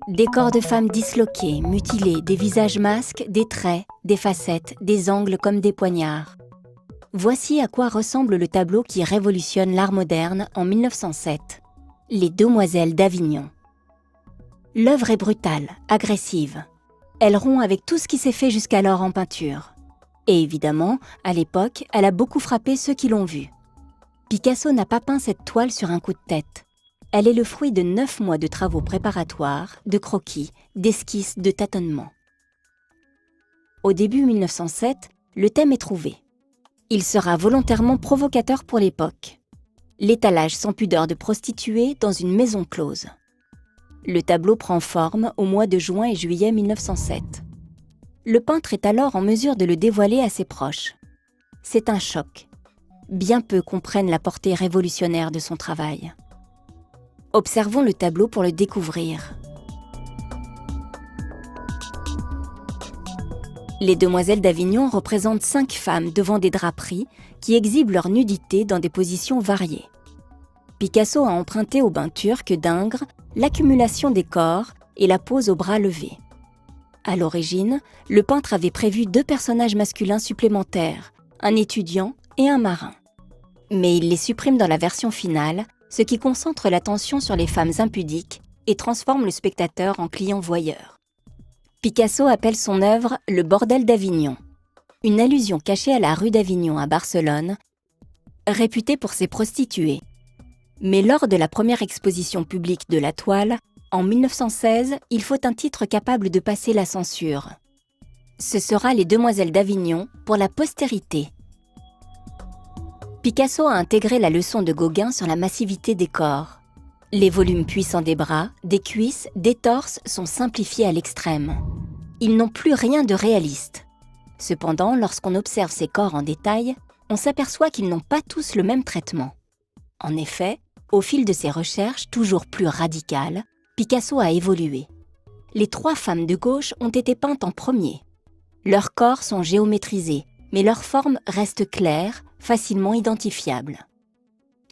Des corps de femmes disloqués, mutilés, des visages masques, des traits, des facettes, des angles comme des poignards. Voici à quoi ressemble le tableau qui révolutionne l'art moderne en 1907. Les Demoiselles d'Avignon. L'œuvre est brutale, agressive. Elle rompt avec tout ce qui s'est fait jusqu'alors en peinture. Et évidemment, à l'époque, elle a beaucoup frappé ceux qui l'ont vue. Picasso n'a pas peint cette toile sur un coup de tête. Elle est le fruit de 9 mois de travaux préparatoires, de croquis, d'esquisses, de tâtonnements. Au début 1907, le thème est trouvé. Il sera volontairement provocateur pour l'époque. L'étalage sans pudeur de prostituées dans une maison close. Le tableau prend forme au mois de juin et juillet 1907. Le peintre est alors en mesure de le dévoiler à ses proches. C'est un choc. Bien peu comprennent la portée révolutionnaire de son travail. Observons le tableau pour le découvrir. Les Demoiselles d'Avignon représentent 5 femmes devant des draperies qui exhibent leur nudité dans des positions variées. Picasso a emprunté au bain turc d'Ingres l'accumulation des corps et la pose aux bras levés. À l'origine, le peintre avait prévu 2 personnages masculins supplémentaires, un étudiant et un marin. Mais il les supprime dans la version finale, ce qui concentre l'attention sur les femmes impudiques et transforme le spectateur en client voyeur. Picasso appelle son œuvre « Le bordel d'Avignon », une allusion cachée à la rue d'Avignon à Barcelone, réputée pour ses prostituées. Mais lors de la première exposition publique de la toile, en 1916, il faut un titre capable de passer la censure. Ce sera Les Demoiselles d'Avignon pour la postérité. Picasso a intégré la leçon de Gauguin sur la massivité des corps. Les volumes puissants des bras, des cuisses, des torses sont simplifiés à l'extrême. Ils n'ont plus rien de réaliste. Cependant, lorsqu'on observe ces corps en détail, on s'aperçoit qu'ils n'ont pas tous le même traitement. En effet, au fil de ses recherches toujours plus radicales, Picasso a évolué. Les 3 femmes de gauche ont été peintes en premier. Leurs corps sont géométrisés, mais leurs formes restent claires, facilement identifiables.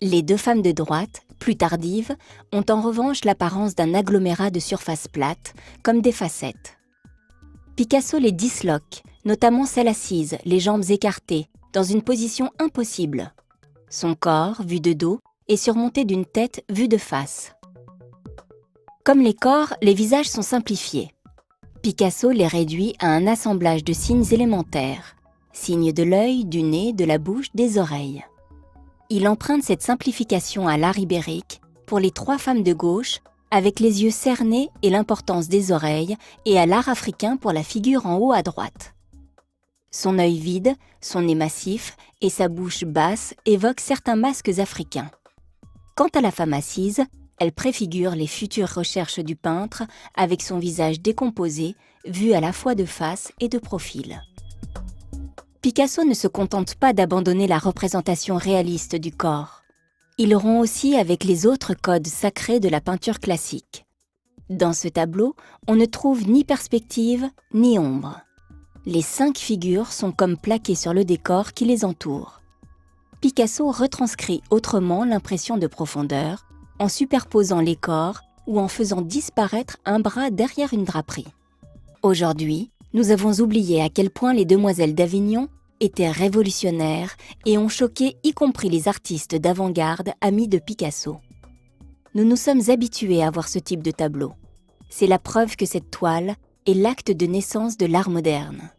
Les 2 femmes de droite, plus tardives, ont en revanche l'apparence d'un agglomérat de surface plate, comme des facettes. Picasso les disloque, notamment celle assise, les jambes écartées, dans une position impossible. Son corps, vu de dos, est surmonté d'une tête vue de face. Comme les corps, les visages sont simplifiés. Picasso les réduit à un assemblage de signes élémentaires. Signes de l'œil, du nez, de la bouche, des oreilles. Il emprunte cette simplification à l'art ibérique pour les 3 femmes de gauche, avec les yeux cernés et l'importance des oreilles, et à l'art africain pour la figure en haut à droite. Son œil vide, son nez massif et sa bouche basse évoquent certains masques africains. Quant à la femme assise, elle préfigure les futures recherches du peintre avec son visage décomposé, vu à la fois de face et de profil. Picasso ne se contente pas d'abandonner la représentation réaliste du corps. Il rompt aussi avec les autres codes sacrés de la peinture classique. Dans ce tableau, on ne trouve ni perspective ni ombre. Les 5 figures sont comme plaquées sur le décor qui les entoure. Picasso retranscrit autrement l'impression de profondeur en superposant les corps ou en faisant disparaître un bras derrière une draperie. Aujourd'hui, nous avons oublié à quel point les Demoiselles d'Avignon étaient révolutionnaires et ont choqué y compris les artistes d'avant-garde amis de Picasso. Nous nous sommes habitués à voir ce type de tableau. C'est la preuve que cette toile est l'acte de naissance de l'art moderne.